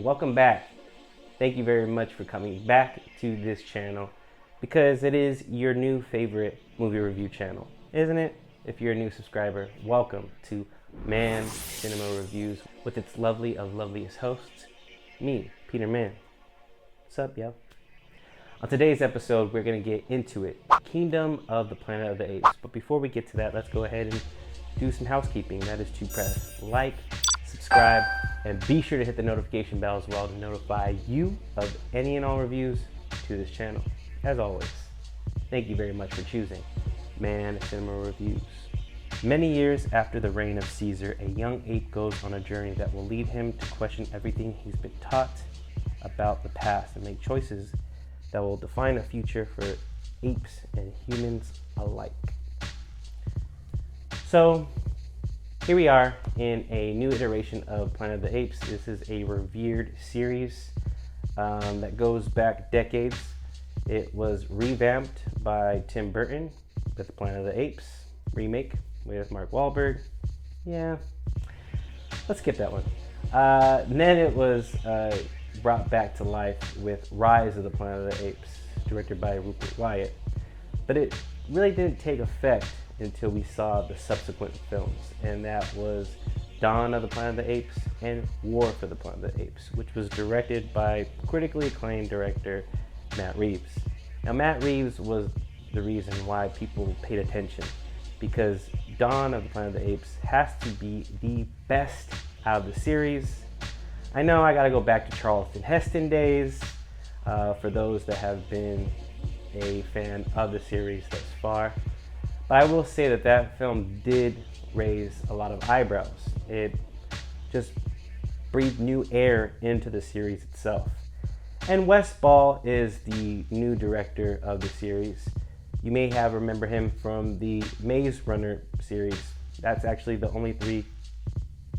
welcome back. Thank you very much for coming back to this channel because it is your new favorite movie review channel, isn't it? If you're a new subscriber, welcome to Man Cinema Reviews with its lovely of loveliest hosts, me, Peter Man. What's up, yo? On today's episode, we're going to get into it, Kingdom of the Planet of the Apes. But before we get to that, let's go ahead and do some housekeeping. That is to press like, subscribe, and be sure to hit the notification bell as well to notify you of any and all reviews to this channel. As always, thank you very much for choosing Man Cinema Reviews. Many years after the reign of Caesar, a young ape goes on a journey that will lead him to question everything he's been taught about the past and make choices that will define a future for apes and humans alike. So, here we are in a new iteration of Planet of the Apes. This is a revered series that goes back decades. It was revamped by Tim Burton with the Planet of the Apes remake with Mark Wahlberg. Yeah, let's skip that one. Then it was brought back to life with Rise of the Planet of the Apes, directed by Rupert Wyatt. But it really didn't take effect until we saw the subsequent films, and that was Dawn of the Planet of the Apes and War for the Planet of the Apes, which was directed by critically acclaimed director Matt Reeves. Now, Matt Reeves was the reason why people paid attention, because Dawn of the Planet of the Apes has to be the best out of the series. I know I gotta go back to Charlton Heston days for those that have been a fan of the series thus far. But I will say that that film did raise a lot of eyebrows. It just breathed new air into the series itself. And Wes Ball is the new director of the series. You may have remember him from the Maze Runner series. That's actually the only 3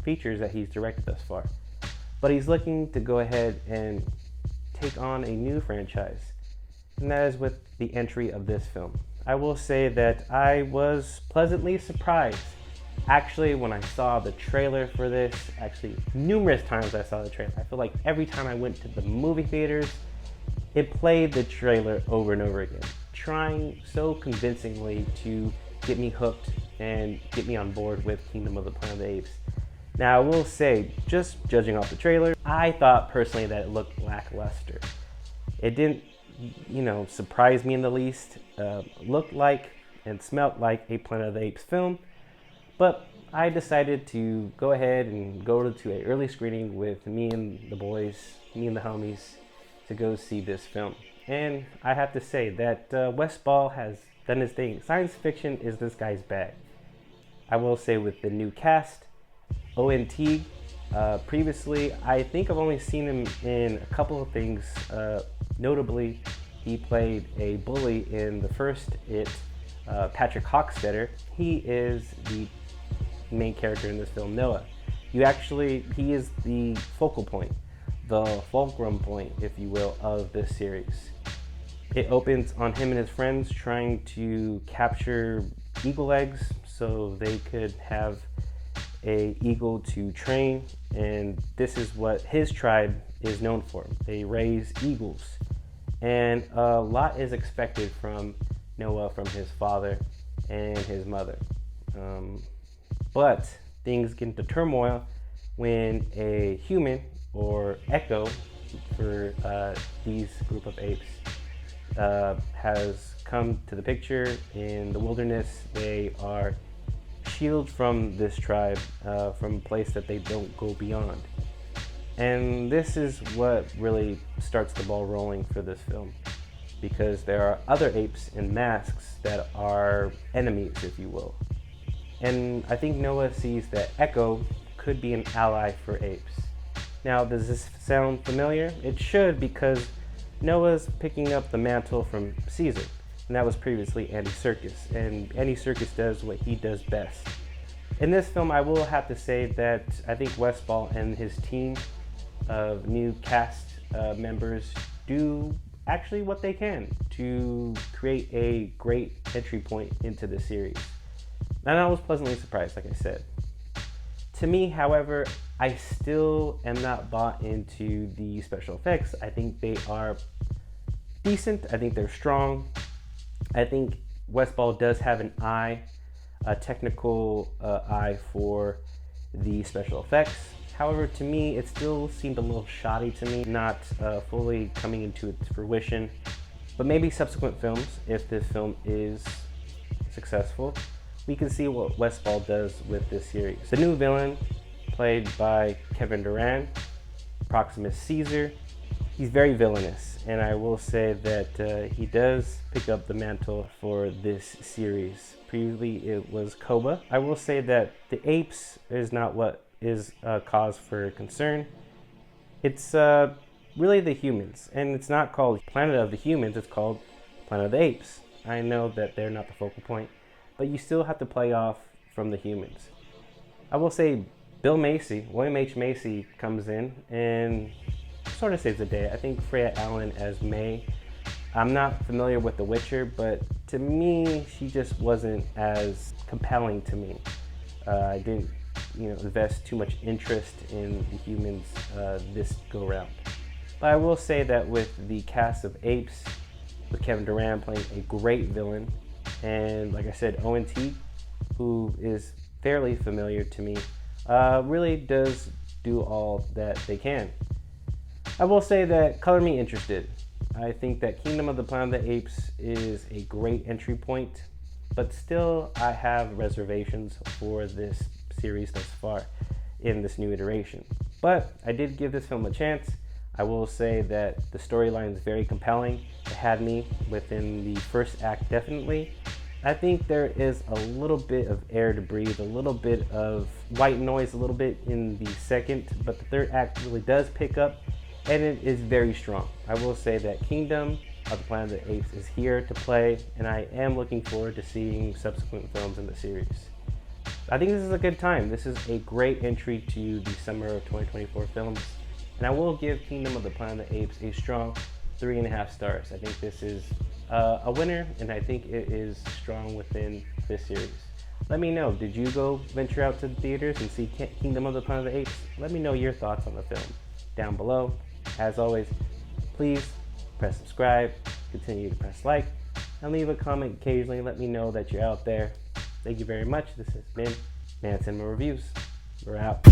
features that he's directed thus far. But he's looking to go ahead and take on a new franchise, and that is with the entry of this film. I will say that I was pleasantly surprised. Actually, when I saw the trailer for this, actually numerous times I saw the trailer. I feel like every time I went to the movie theaters, it played the trailer over and over again, trying so convincingly to get me hooked and get me on board with Kingdom of the Planet of the Apes. Now, I will say, just judging off the trailer, I thought personally that it looked lackluster. It didn't, surprise me in the least. Looked like and smelt like a Planet of the Apes film, but I decided to go ahead and go to an early screening with me and the boys, me and the homies, to go see this film. And I have to say that Wes Ball has done his thing. Science fiction is this guy's bag. I will say with the new cast, Owen Teague. Previously, I think I've only seen him in a couple of things. Notably, he played a bully in the first It, Patrick Hockstetter. He is the main character in this film, Noah. He is the focal point, the fulcrum point, if you will, of this series. It opens on him and his friends trying to capture eagle eggs so they could have a eagle to train, and this is what his tribe is known for. They raise eagles, and a lot is expected from Noah, from his father and his mother. But things get into turmoil when a human, or Echo for these group of apes, has come to the picture in the wilderness. They are shielded from this tribe, from a place that they don't go beyond. And this is what really starts the ball rolling for this film, because there are other apes in masks that are enemies, if you will. And I think Noah sees that Echo could be an ally for apes. Now, does this sound familiar? It should, because Noah's picking up the mantle from Caesar, and that was previously Andy Serkis, and Andy Serkis does what he does best. In this film, I will have to say that I think Wes Ball and his team of new cast members do actually what they can to create a great entry point into the series. And I was pleasantly surprised, like I said. To me, however, I still am not bought into the special effects. I think they are decent. I think they're strong. I think Westball does have an eye, a technical eye for the special effects. However, to me, it still seemed a little shoddy to me, not fully coming into its fruition. But maybe subsequent films, if this film is successful, we can see what Westball does with this series. The new villain, played by Kevin Durand, Proximus Caesar, he's very villainous, and I will say that he does pick up the mantle for this series. Previously, it was Koba. I will say that the Apes is not what is a cause for concern. It's really the humans, and it's not called Planet of the Humans, it's called Planet of the Apes. I know that they're not the focal point, but you still have to play off from the humans. I will say William H. Macy comes in and sort of saves the day. I think Freya Allan as May. I'm not familiar with The Witcher, but to me, she just wasn't as compelling to me. I didn't, invest too much interest in the humans this go round. But I will say that with the cast of Apes, with Kevin Durand playing a great villain, and like I said, Owen Teague, who is fairly familiar to me, really does do all that they can. I will say that color me interested. I think that Kingdom of the Planet of the Apes is a great entry point, but still I have reservations for this series thus far in this new iteration. But I did give this film a chance. I will say that the storyline is very compelling. It had me within the first act, definitely. I think there is a little bit of air to breathe, a little bit of white noise, a little bit in the second, but the third act really does pick up, and it is very strong. I will say that Kingdom of the Planet of the Apes is here to play, and I am looking forward to seeing subsequent films in the series. I think this is a good time. This is a great entry to the summer of 2024 films, and I will give Kingdom of the Planet of the Apes a strong 3.5 stars. I think this is a winner, and I think it is strong within this series. Let me know, did you go venture out to the theaters and see Kingdom of the Planet of the Apes? Let me know your thoughts on the film down below. As always, please press subscribe, continue to press like, and leave a comment occasionally. Let me know that you're out there. Thank you very much. This has been Man Cinema Reviews. We're out.